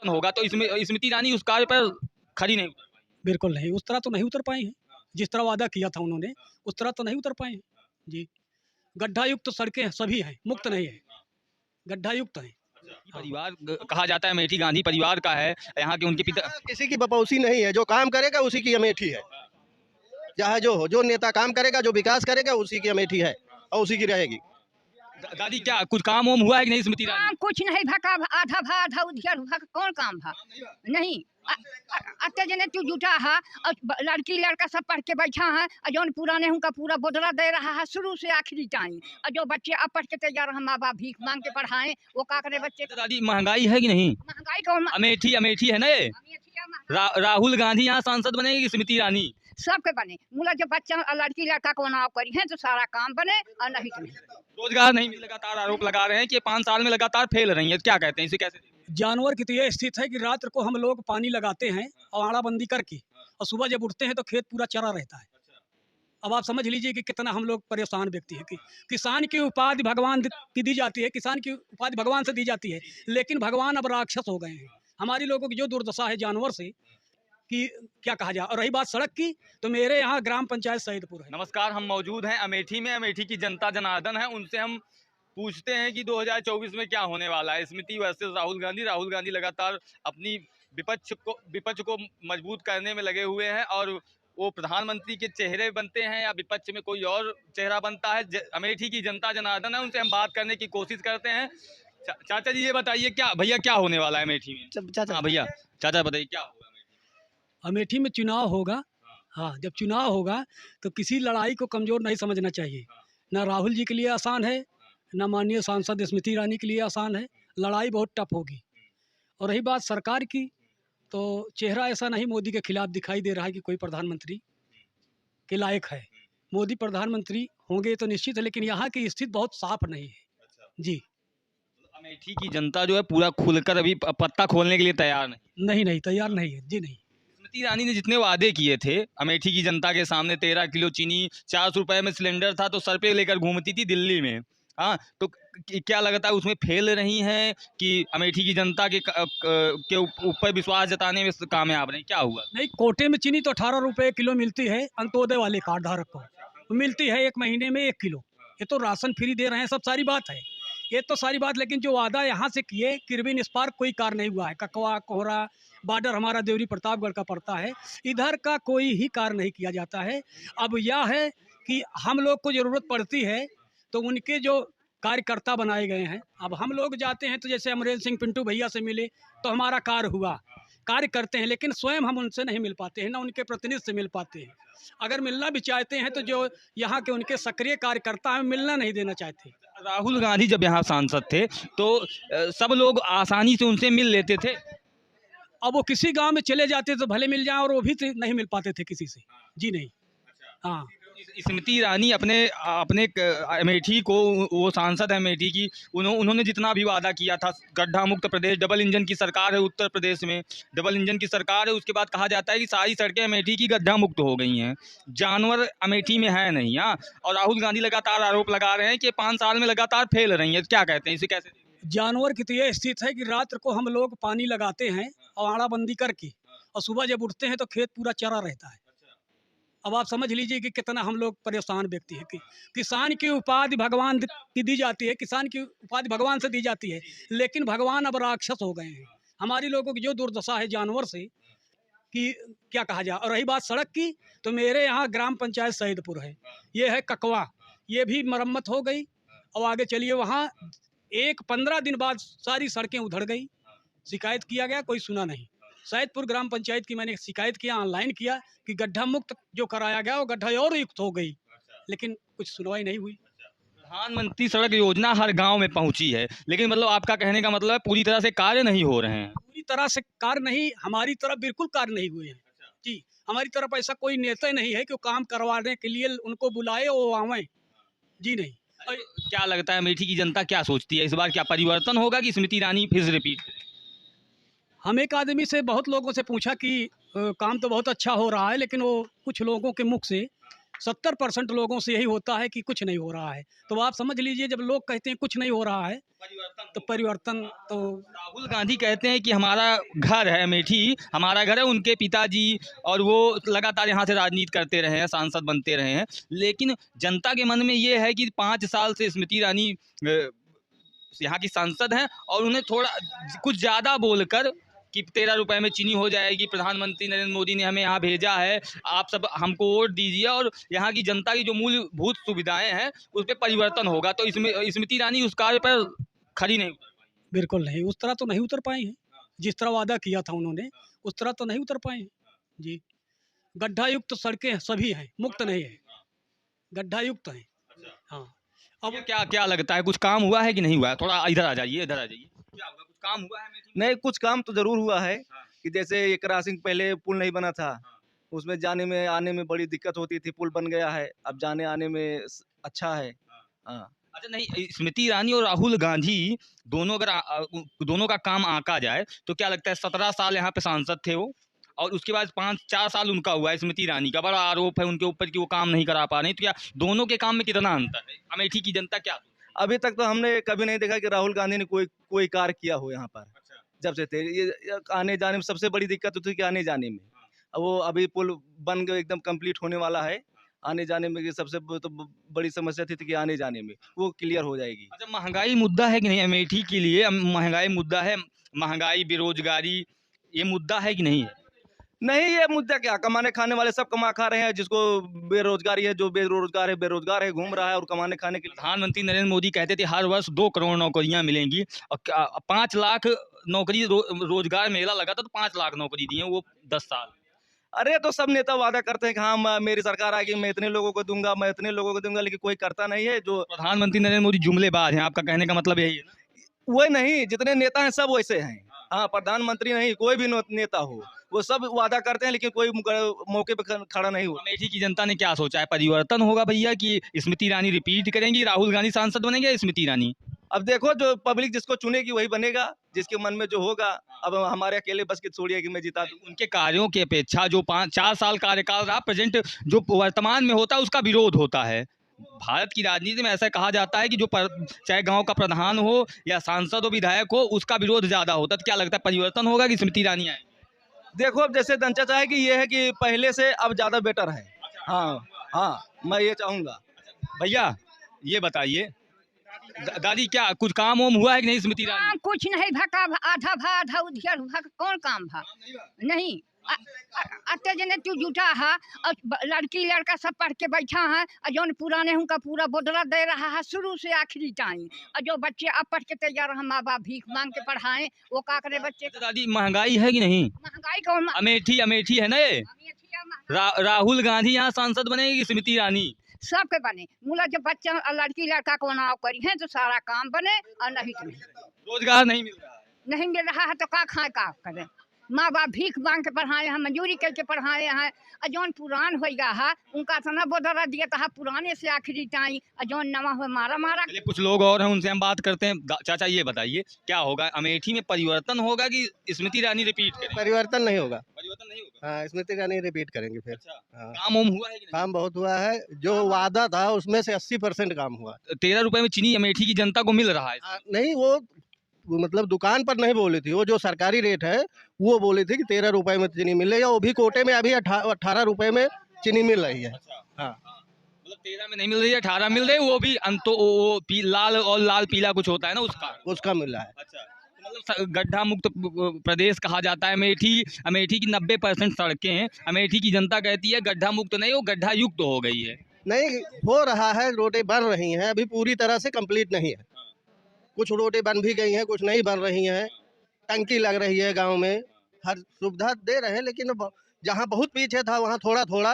होगा तो इसमें स्मृति ईरानी उस कार्य पर खड़ी नहीं उतर पाई। बिल्कुल नहीं, उस तरह तो नहीं उतर पाए हैं। जिस तरह वादा किया था उन्होंने, उस तरह तो नहीं उतर पाए हैं। जी, गड्ढायुक्त तो सड़कें सभी हैं, मुक्त नहीं है, गड्ढायुक्त हैं। हाँ। परिवार कहा जाता है अमेठी गांधी परिवार का है, यहाँ के उनके पिता। यहाँ किसी की बपौसी नहीं है, जो काम करेगा उसी की अमेठी है। चाहे जो हो, जो नेता काम करेगा, जो विकास करेगा, उसी की अमेठी है और उसी की रहेगी। दादी क्या कुछ काम वाम हुआ है कि नहीं स्मृति ईरानी? काम कुछ नहीं भका, आधा भा आधा उधियर भा, कौन काम भा नहीं। अत्ते जने तू जुटा है और लड़की लड़का सब पढ़ के बैठा है और जौन पुराने उनका पूरा बोदरा दे रहा है शुरू से आखिरी टाइम। और जो बच्चे अब पढ़ के तैयार हम माँ बाप भीख मांग के पढ़ाएं, वो का करे बच्चे। तो दादी महंगाई है कि नहीं? महंगाई को अमेठी अमेठी है ना ये? राहुल गांधी यहाँ सांसद बनेगी स्मृति ईरानी? सबके बने मुला जो बच्चा लड़की लड़का को नाव करी है तो सारा काम बने और नहीं तो नहीं। रोजगार नहीं मिल, लगातार आरोप लगा रहे हैं कि 5 साल में लगातार फेल रही है, क्या कहते हैं इसे कैसे? जानवर की तो ये स्थिति है कि रात को हम लोग पानी लगाते हैं और आड़ाबंदी करके, और सुबह जब उठते हैं तो खेत पूरा चरा रहता है। अब आप समझ लीजिए कि कितना हम लोग परेशान व्यक्ति है कि किसान की उपाधि भगवान की दी जाती है, किसान की उपाधि भगवान से दी जाती है, लेकिन भगवान अब राक्षस हो गए हैं। हमारी लोगों की जो दुर्दशा है जानवर से कि क्या कहा जाए। और रही बात सड़क की, तो मेरे यहाँ ग्राम पंचायत सईदपुर है। नमस्कार, हम मौजूद हैं अमेठी में। अमेठी की जनता जनार्दन है, उनसे हम पूछते हैं कि 2024 में क्या होने वाला है। स्मृति वर्सेस राहुल गांधी लगातार अपनी विपक्ष को मजबूत करने में लगे हुए हैं और वो प्रधानमंत्री के चेहरे बनते हैं या विपक्ष में कोई और चेहरा बनता है। अमेठी की जनता जनार्दन है, उनसे हम बात करने की कोशिश करते हैं। चाचा जी ये बताइए क्या भैया क्या होने वाला है अमेठी में? हाँ भैया, चाचा बताइए क्या होगा अमेठी में? चुनाव होगा। हाँ, जब चुनाव होगा तो किसी लड़ाई को कमज़ोर नहीं समझना चाहिए। ना राहुल जी के लिए आसान है, ना माननीय सांसद स्मृति ईरानी के लिए आसान है। लड़ाई बहुत टफ होगी। और रही बात सरकार की, तो चेहरा ऐसा नहीं मोदी के खिलाफ दिखाई दे रहा है कि कोई प्रधानमंत्री के लायक है। मोदी प्रधानमंत्री होंगे तो निश्चित है, लेकिन यहाँ की स्थिति बहुत साफ नहीं है। जी, अमेठी की जनता जो है पूरा खुलकर अभी पत्ता खोलने के लिए तैयार नहीं तैयार नहीं है जी। नहीं, स्मृति ईरानी ने जितने वादे किए थे अमेठी की जनता के सामने, 13 किलो चीनी, 400 रुपए में सिलेंडर था तो सर पे लेकर घूमती थी दिल्ली में, हाँ, तो क्या लगता है उसमें फेल रही हैं कि अमेठी की जनता के ऊपर विश्वास जताने में कामयाब रही? क्या हुआ? नहीं, कोटे में चीनी तो 18 रुपये किलो मिलती है अंत्योदय वाले कार्ड धारक को, मिलती है 1 महीने में 1 किलो। ये तो राशन फ्री दे रहे हैं, सब सारी बात है, ये तो सारी बात। लेकिन जो वादा यहाँ से किए किरबिन स्पार्क कोई कार्य नहीं हुआ है। ककवा कोहरा बॉर्डर हमारा देवरी प्रतापगढ़ का पड़ता है, इधर का कोई ही कार्य नहीं किया जाता है। अब यह है कि हम लोग को ज़रूरत पड़ती है तो उनके जो कार्यकर्ता बनाए गए हैं, अब हम लोग जाते हैं तो जैसे अमरेंद्र सिंह पिंटू भैया से मिले तो हमारा कार्य हुआ, कार्य करते हैं, लेकिन स्वयं हम उनसे नहीं मिल पाते हैं, ना उनके प्रतिनिधि से मिल पाते हैं। अगर मिलना भी चाहते हैं तो जो यहाँ के उनके सक्रिय कार्यकर्ता हैं मिलना नहीं देना चाहते। राहुल गांधी जब यहाँ सांसद थे तो सब लोग आसानी से उनसे मिल लेते थे। अब वो किसी गांव में चले जाते तो भले मिल जाए, और वो भी नहीं मिल पाते थे किसी से। जी नहीं। हाँ, स्मृति ईरानी अपने अमेठी को, वो सांसद है अमेठी की, उन्होंने जितना भी वादा किया था, गड्ढा मुक्त प्रदेश, डबल इंजन की सरकार है उत्तर प्रदेश में, डबल इंजन की सरकार है, उसके बाद कहा जाता है कि सारी सड़कें अमेठी की गड्ढा मुक्त हो गई हैं, जानवर अमेठी में है नहीं, हाँ, और राहुल गांधी लगातार आरोप लगा रहे हैं कि 5 साल में लगातार फेल रही है, क्या कहते हैं इसे कैसे? जानवर की तो ये स्थिति है कि रात को हम लोग पानी लगाते हैं और आड़ाबंदी करके, और सुबह जब उठते हैं तो खेत पूरा चरा रहता है। अब आप समझ लीजिए कि कितना हम लोग परेशान व्यक्ति है कि किसान की उपाधि भगवान की दी जाती है, किसान की उपाधि भगवान से दी जाती है, लेकिन भगवान अब राक्षस हो गए हैं। हमारी लोगों की जो दुर्दशा है जानवर से कि क्या कहा जाए। और रही बात सड़क की, तो मेरे यहाँ ग्राम पंचायत सईदपुर है, ये है ककवा, ये भी मरम्मत हो गई। और आगे चलिए वहाँ 15 दिन बाद सारी सड़कें उधड़ गई। शिकायत किया गया, कोई सुना नहीं। सैदपुर ग्राम पंचायत की मैंने शिकायत किया, ऑनलाइन किया कि गड्ढा मुक्त जो कराया गया वो गड्ढा और युक्त हो गई, लेकिन कुछ सुनवाई नहीं हुई। प्रधानमंत्री सड़क योजना हर गांव में पहुंची है, लेकिन मतलब आपका कहने का मतलब है पूरी तरह से कार्य नहीं हो रहे हैं? पूरी तरह से कार्य नहीं, हमारी तरफ बिल्कुल कार्य नहीं हुए हैं जी। हमारी तरफ ऐसा कोई नेता नहीं है कि वो काम करवाने के लिए उनको बुलाए वो आवें, जी नहीं। क्या लगता है अमेठी की जनता क्या सोचती है इस बार, क्या परिवर्तन होगा कि स्मृति ईरानी फिर से रिपीट? हम एक आदमी से, बहुत लोगों से पूछा कि काम तो बहुत अच्छा हो रहा है, लेकिन वो कुछ लोगों के मुख से 70% लोगों से यही होता है कि कुछ नहीं हो रहा है। तो आप समझ लीजिए, जब लोग कहते हैं कुछ नहीं हो रहा है तो परिवर्तन तो राहुल गांधी कहते हैं कि हमारा घर है अमेठी, हमारा घर है, उनके पिताजी और वो लगातार यहाँ से राजनीति करते रहे हैं, सांसद बनते रहे हैं, लेकिन जनता के मन में ये है कि 5 साल से स्मृति ईरानी यहाँ की सांसद हैं और उन्हें थोड़ा कुछ ज़्यादा बोलकर कि 13 रुपए में चीनी हो जाएगी, प्रधानमंत्री नरेंद्र मोदी ने हमें यहाँ भेजा है, आप सब हमको वोट दीजिए और यहाँ की जनता की जो मूलभूत सुविधाएं हैं उस पर परिवर्तन होगा। तो इसमें स्मृति ईरानी उस कार्य पर खड़ी नहीं उतर पाई। बिल्कुल नहीं, उस तरह तो नहीं उतर पाए हैं। जिस तरह वादा किया था उन्होंने उस तरह तो नहीं उतर पाए हैं जी। गड्ढा युक्त सड़कें सभी हैं, मुक्त नहीं है, गड्ढा युक्त हैं। हाँ, अब क्या क्या लगता है, कुछ काम हुआ है कि नहीं हुआ है? थोड़ा इधर आ जाइए, इधर आ जाइए। क्या हुआ, कुछ काम हुआ है अमेठी में? नहीं, कुछ काम तो जरूर हुआ है कि जैसे ये क्रॉसिंग पहले पुल नहीं बना था, उसमें जाने में आने में बड़ी दिक्कत होती थी, पुल बन गया है, अब जाने आने में अच्छा है। हाँ, अच्छा, नहीं, स्मृति ईरानी और राहुल गांधी दोनों दोनों का काम आंका जाए तो क्या लगता है? 17 साल यहाँ पे सांसद थे वो, और उसके बाद 5-4 साल उनका हुआ है। स्मृति ईरानी का बड़ा आरोप है उनके ऊपर कि वो काम नहीं करा पा रहे, तो क्या दोनों के काम में कितना अंतर है? अमेठी की जनता क्या अभी तक तो हमने कभी नहीं देखा कि राहुल गांधी ने कोई कार्य किया हो यहाँ पर। जब से थे ये आने जाने में सबसे बड़ी दिक्कत होती है कि आने जाने में। अब वो अभी पुल बन गए, एकदम कंप्लीट होने वाला है, आने जाने में सबसे तो बड़ी समस्या थी कि आने जाने में वो क्लियर हो जाएगी। अच्छा, महंगाई मुद्दा है कि नहीं अमेठी के लिए? महंगाई मुद्दा है, महंगाई, बेरोजगारी, ये मुद्दा है कि नहीं है? नहीं, ये मुद्दा क्या, कमाने खाने वाले सब कमा खा रहे हैं, जिसको बेरोजगारी है, जो बेरोजगार है घूम रहा है और कमाने खाने के लिए। प्रधानमंत्री नरेंद्र मोदी कहते थे हर वर्ष 2 करोड़ नौकरियां मिलेंगी और 5 लाख नौकरी रोजगार मेला लगा था तो 5 लाख नौकरी दी है वो 10 साल। अरे तो सब नेता वादा करते हैं कि हाँ मेरी सरकार आएगी, मैं इतने लोगों को दूंगा, मैं इतने लोगों को दूंगा, लेकिन कोई करता नहीं है। जो प्रधानमंत्री नरेंद्र मोदी जुमलेबाज हैं, आपका कहने का मतलब यही है ना? वही नहीं, जितने नेता हैं सब वैसे हैं। हाँ, प्रधानमंत्री नहीं, कोई भी नेता हो, वो सब वादा करते हैं लेकिन कोई मौके पे खड़ा नहीं हुआ। अमेठी की जनता ने क्या सोचा है, परिवर्तन होगा भैया कि स्मृति ईरानी रिपीट करेंगी, राहुल गांधी सांसद बनेंगे या स्मृति ईरानी? अब देखो, जो पब्लिक जिसको चुनेगी वही बनेगा, जिसके मन में जो होगा। अब हमारे अकेले बस की छोड़िए कि मैं जिता दूं। उनके कार्यों की अपेक्षा जो 5-4 साल कार्यकाल रहा, प्रेजेंट जो वर्तमान में होता है उसका विरोध होता है। भारत की राजनीति में ऐसा कहा जाता है कि जो चाहे गांव का प्रधान हो या सांसद हो, विधायक हो, उसका विरोध ज्यादा होता है। तो क्या लगता है परिवर्तन होगा कि स्मृति ईरानी आए? देखो, अब जैसे दंचा है कि ये है कि पहले से अब ज्यादा बेटर है। हाँ हाँ, मैं ये चाहूंगा। भैया ये बताइए, दादी क्या कुछ काम वाम हुआ है कि नहीं स्मृति ईरानी? काम कुछ नहीं भका, आधा भा आधा उधियर भा, कौन काम भा नहीं। अत्ते जने तू जुटा है और लड़की लड़का सब पढ़ के बैठा है और जौन पुराने उनका पूरा बोदरा दे रहा है शुरू से आखिरी टाइम। और जो बच्चे अब पढ़ के तैयार हैं, माँ बाप भीख मांग के पढ़ाएं, वो का करे बच्चे। दादी महंगाई है कि नहीं? महंगाई कौन? अमेठी है ना ये? राहुल गांधी यहाँ सांसद बनेगी, स्मृति ईरानी सबके बने। मूला जब बच्चा और लड़की लड़का को नाव करी है तो सारा काम बने, और नहीं तो नहीं। रोजगार नहीं मिल रहा है? नहीं मिल रहा है तो का खाए का करे। माँ बाप भीख मांग के पढ़ाए हैं, मजदूरी करके पढ़ाए हैं। और जौन पुरान हो गया है उनका तो न बोधरा दिया था पुराने से आखिरी टाइम, और जौन नवा हो मारा। चलिए, कुछ लोग और हैं उनसे हम बात करते हैं। चाचा ये बताइए, क्या होगा अमेठी में, परिवर्तन होगा कि स्मृति ईरानी रिपीट करेंगे? परिवर्तन नहीं होगा। परिवर्तन नहीं होगा? हाँ, स्मृति ईरानी रिपीट करेंगे फिर। अच्छा, हाँ, काम वाम हुआ है कि नहीं? काम बहुत हुआ है, जो वादा था उसमें से 80% काम हुआ। 13 रुपए में चीनी अमेठी की जनता को मिल रहा है? नहीं, वो मतलब दुकान पर नहीं बोली थी, वो जो सरकारी रेट है वो बोली थी कि 13 रुपए में चीनी मिलेगा। वो भी कोटे में अभी 18 रुपए में चीनी मिल रही है। हाँ, मतलब 13 में नहीं मिल रही है, 18 मिल रही है, वो भी अंतो लाल और लाल पीला कुछ होता है ना उसका मिल रहा है। अच्छा, तो मतलब गड्ढा मुक्त प्रदेश कहा जाता है अमेठी की 90% सड़कें हैं। अमेठी की जनता कहती है गड्ढा मुक्त नहीं, वो गड्ढा युक्त हो गई है। नहीं, हो रहा है, रोडें बन रही हैं, अभी पूरी तरह से कंप्लीट नहीं है। कुछ रोडें बन भी गई हैं, कुछ नहीं बन रही हैं। टंकी लग रही है गांव में, हर सुविधा दे रहे हैं, लेकिन जहां बहुत पीछे था वहां थोड़ा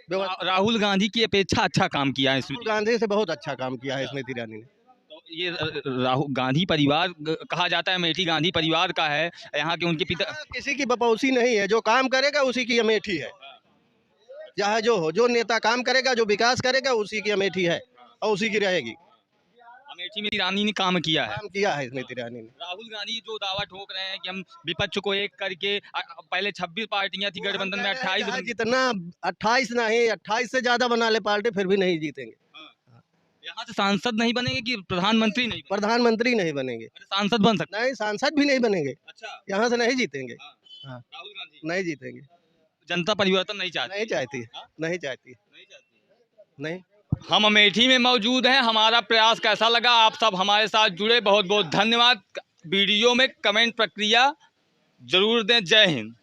राहुल गांधी की अपेक्षा अच्छा काम किया है राहुल गांधी से बहुत अच्छा काम किया है स्मृति ईरानी ने। तो ये राहुल गांधी परिवार कहा जाता है, अमेठी गांधी परिवार का है, यहाँ के उनके पिता। किसी की बपौसी नहीं है, जो काम करेगा उसी की अमेठी है। चाहे जो हो, जो नेता काम करेगा, जो विकास करेगा, उसी की अमेठी है और उसी की रहेगी। अमेठी में ईरानी ने काम किया है। काम किया है स्मृति ईरानी ने। राहुल गांधी जो दावा ठोक रहे हैं कि हम विपक्ष को एक करके पहले 26 पार्टियां थी गठबंधन में 28 चाहे जितना 28 नहीं 28 से ज्यादा बना ले पार्टी फिर भी नहीं जीतेंगे। यहाँ से सांसद नहीं बनेंगे कि प्रधानमंत्री नहीं बनेंगे? प्रधानमंत्री नहीं बनेंगे। अरे सांसद बन सकते नहीं सांसद भी नहीं बनेंगे। अच्छा यहाँ से नहीं जीतेंगे। हाँ राहुल गांधी नहीं जीतेंगे। जनता परिवर्तन नहीं चाहती? नहीं चाहती हाँ? नहीं चाहती नहीं चाहती। नहीं। हम अमेठी में मौजूद हैं। हमारा प्रयास कैसा लगा आप सब हमारे साथ जुड़े, बहुत बहुत धन्यवाद। वीडियो में कमेंट प्रक्रिया जरूर दें। जय हिंद।